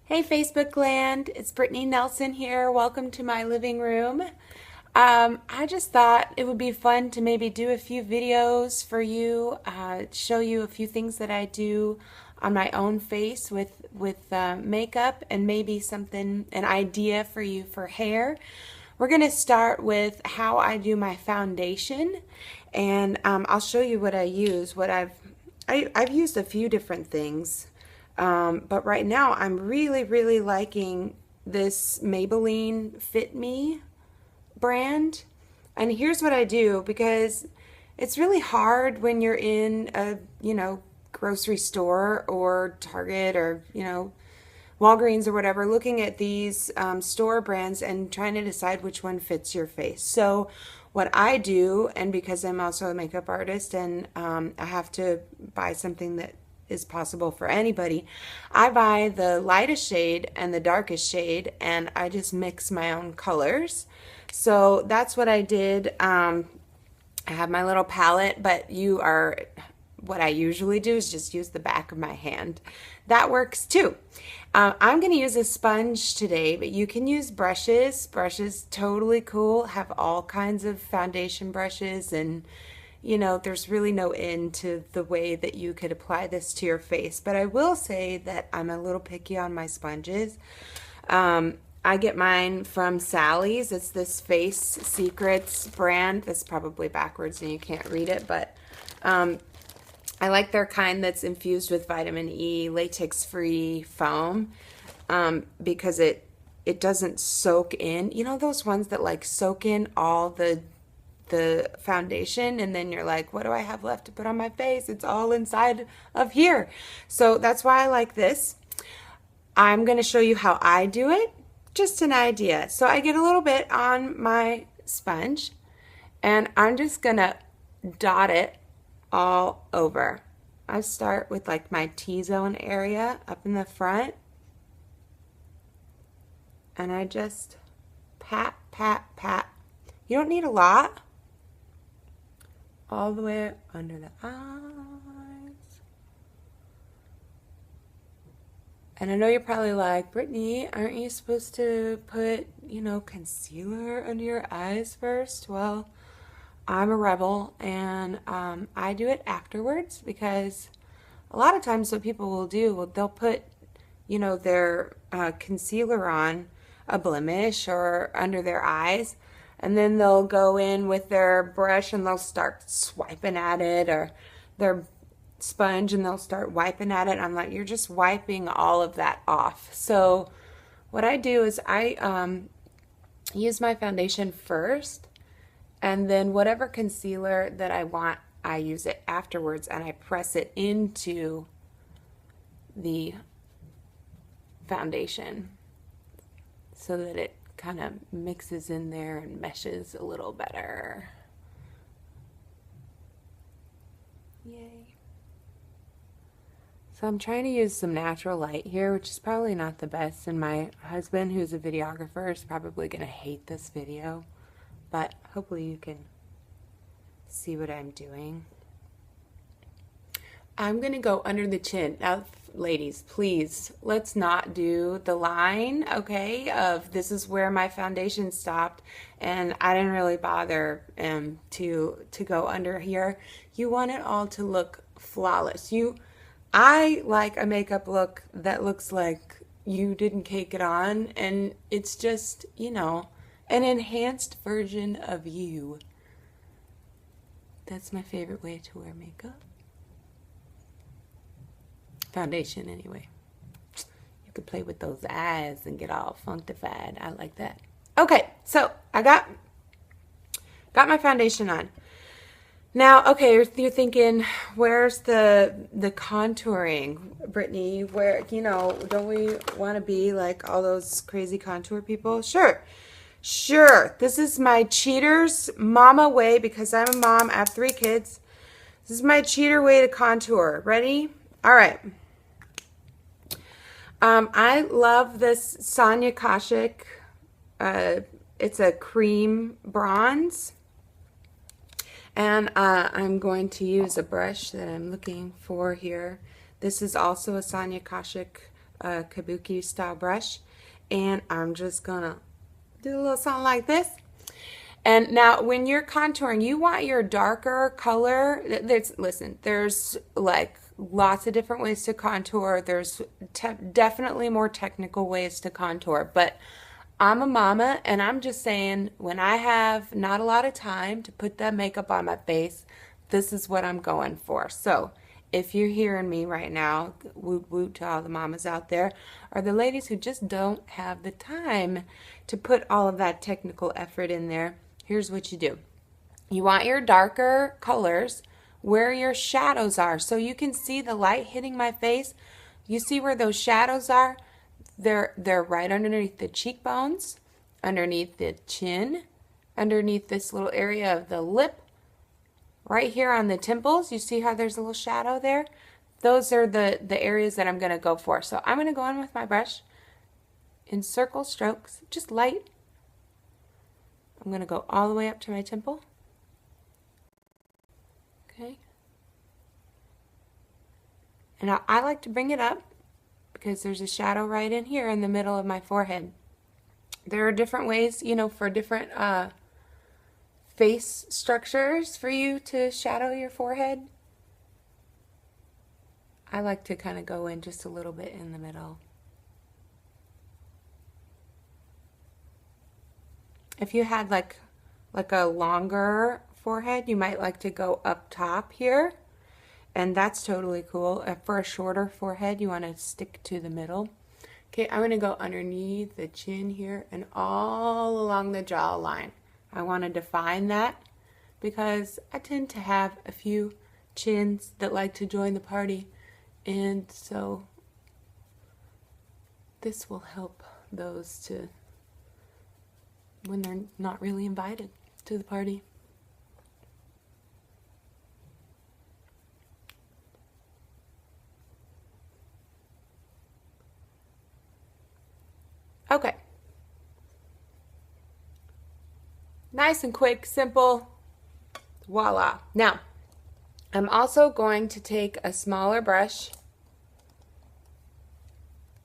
Hey Facebook land, it's Brittany Nelson here. Welcome to my living room. I just thought it would be fun to maybe do a few videos for you, show you a few things that I do on my own face with makeup, and maybe an idea for you for hair. We're going to start with how I do my foundation, and I'll show you what I use. I've used a few different things. But right now I'm really liking this Maybelline Fit Me brand. And here's what I do, because it's really hard when you're in a, grocery store or Target or, Walgreens or whatever, looking at these store brands and trying to decide which one fits your face. So what I do, and because I'm also a makeup artist and I have to buy something that is possible for anybody, I buy the lightest shade and the darkest shade, and I just mix my own colors. So that's what I did. I have my little palette, but what I usually do is just use the back of my hand. That works too. I'm going to use a sponge today, but you can use brushes. Brushes, totally cool. Have all kinds of foundation brushes, and there's really no end to the way that you could apply this to your face. But I will say that I'm a little picky on my sponges. I get mine from Sally's. It's this Face Secrets brand. That's probably backwards and you can't read it, but I like their kind that's infused with vitamin E, latex-free foam, because it doesn't soak in. You know those ones that like soak in all the foundation, and then you're like, what do I have left to put on my face? It's all inside of here. So that's why I like this. I'm going to show you how I do it. Just an idea. So I get a little bit on my sponge, and I'm just going to dot it all over. I start with like my T-zone area up in the front, and I just pat, pat, pat. You don't need a lot. All the way under the eyes. And I know you're probably like, Brittany, aren't you supposed to put, concealer under your eyes first? Well, I'm a rebel, and I do it afterwards, because a lot of times what people will do, they'll put, their concealer on a blemish or under their eyes, and then they'll go in with their brush and they'll start swiping at it, or their sponge, and they'll start wiping at it. I'm like, you're just wiping all of that off. So what I do is I use my foundation first, and then whatever concealer that I want, I use it afterwards, and I press it into the foundation so that it kind of mixes in there and meshes a little better. Yay. So I'm trying to use some natural light here, which is probably not the best, and my husband, who's a videographer, is probably going to hate this video, but hopefully you can see what I'm doing. I'm going to go under the chin. Now, ladies, please, let's not do the line, okay, of this is where my foundation stopped, and I didn't really bother to go under here. You want it all to look flawless. I like a makeup look that looks like you didn't cake it on, and it's just, an enhanced version of you. That's my favorite way to wear makeup. Foundation, anyway. You could play with those eyes and get all functified. I like that. Okay, so I got my foundation on. Now, okay, you're thinking, where's the contouring, Brittany? Where, don't we want to be like all those crazy contour people? Sure. This is my cheater's mama way, because I'm a mom. I have 3 kids. This is my cheater way to contour. Ready? All right. I love this Sonia Kashuk. It's a cream bronze. And I'm going to use a brush that I'm looking for here. This is also a Sonia Kashuk kabuki style brush, and I'm just gonna do a little something like this. And now when you're contouring, you want your darker color. Listen, there's like lots of different ways to contour. There's definitely more technical ways to contour, but I'm a mama and I'm just saying when I have not a lot of time to put that makeup on my face, this is what I'm going for. So if you're hearing me right now, woot woot to all the mamas out there, or the ladies who just don't have the time to put all of that technical effort in there, here's what you do. You want your darker colors where your shadows are. So you can see the light hitting my face. You see where those shadows are? They're right underneath the cheekbones, underneath the chin, underneath this little area of the lip, right here on the temples. You see how there's a little shadow there? Those are the areas that I'm going to go for. So I'm going to go in with my brush in circle strokes, just light. I'm going to go all the way up to my temple. Okay. And I like to bring it up because there's a shadow right in here in the middle of my forehead. There are different ways, you know, for different face structures for you to shadow your forehead. I like to kind of go in just a little bit in the middle. If you had like a longer forehead, you might like to go up top here, and that's totally cool. For a shorter forehead, you want to stick to the middle. Okay, I'm going to go underneath the chin here and all along the jawline. I want to define that because I tend to have a few chins that like to join the party, and so this will help those to when they're not really invited to the party. Okay. Nice and quick, simple. Voila. Now, I'm also going to take a smaller brush.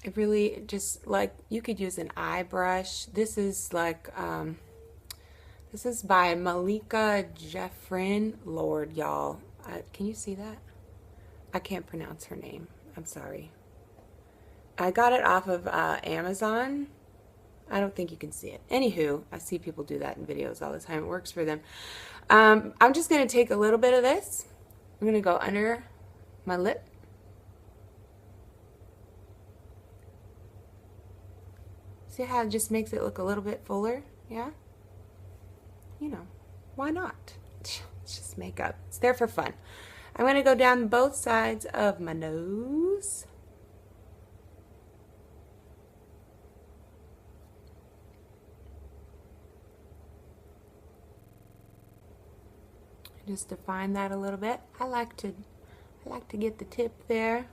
It really just like, you could use an eye brush. This is like, this is by Malika Jeffrin. Lord, y'all. Can you see that? I can't pronounce her name. I'm sorry. I got it off of Amazon. I don't think you can see it. Anywho, I see people do that in videos all the time. It works for them. I'm just going to take a little bit of this. I'm going to go under my lip. See how it just makes it look a little bit fuller? Yeah? You know, why not? It's just makeup. It's there for fun. I'm going to go down both sides of my nose. Just define that a little bit. I like to get the tip there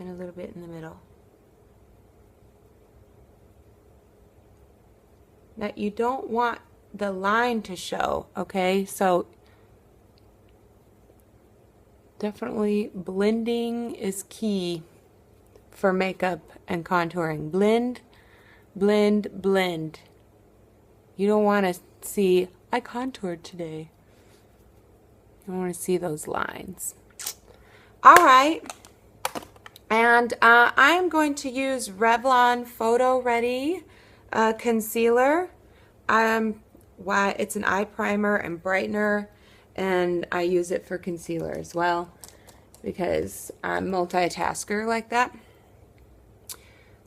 and a little bit in the middle. Now you don't want the line to show, okay? So definitely blending is key for makeup and contouring. Blend, blend, blend. You don't want to see, I contoured today. You want to see those lines. All right. And I am going to use Revlon Photo Ready concealer. It's an eye primer and brightener, and I use it for concealer as well because I'm multitasker like that.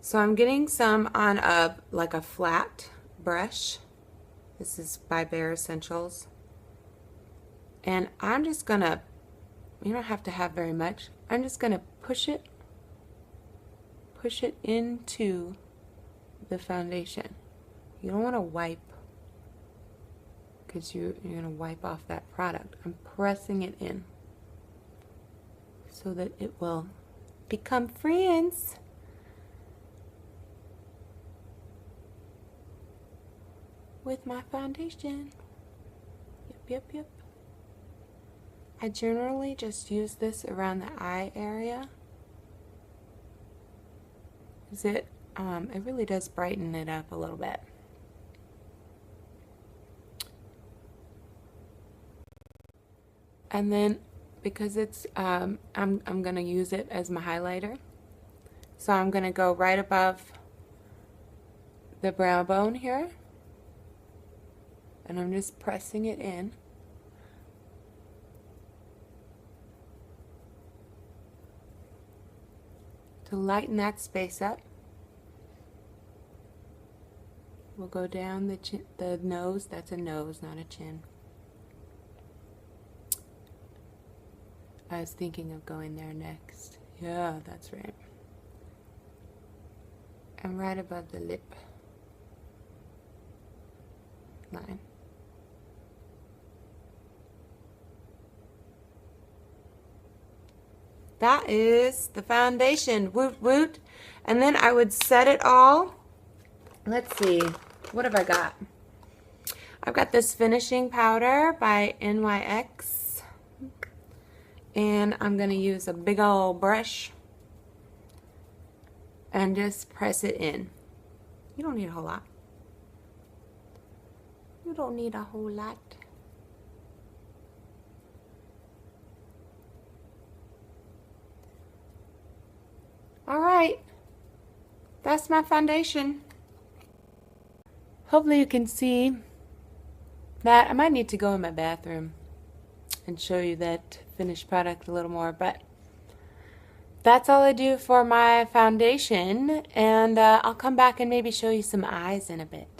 So I'm getting some on like a flat brush. This is by Bare Essentials. And I'm just gonna, you don't have to have very much. I'm just gonna push it into the foundation. You don't want to wipe because you're going to wipe off that product. I'm pressing it in so that it will become friends. With my foundation. Yep. I generally just use this around the eye area. Is it really does brighten it up a little bit. And then because it's I'm gonna use it as my highlighter, so I'm gonna go right above the brow bone here, and I'm just pressing it in. To lighten that space up. We'll go down the nose. That's a nose, not a chin. I was thinking of going there next. Yeah, that's right. And right above the lip line. That is the foundation. Woot woot. And then I would set it all. Let's see. What have I got? I've got this finishing powder by NYX. And I'm going to use a big old brush and just press it in. You don't need a whole lot. You don't need a whole lot. Alright, that's my foundation. Hopefully you can see that. I might need to go in my bathroom and show you that finished product a little more, but that's all I do for my foundation, and I'll come back and maybe show you some eyes in a bit.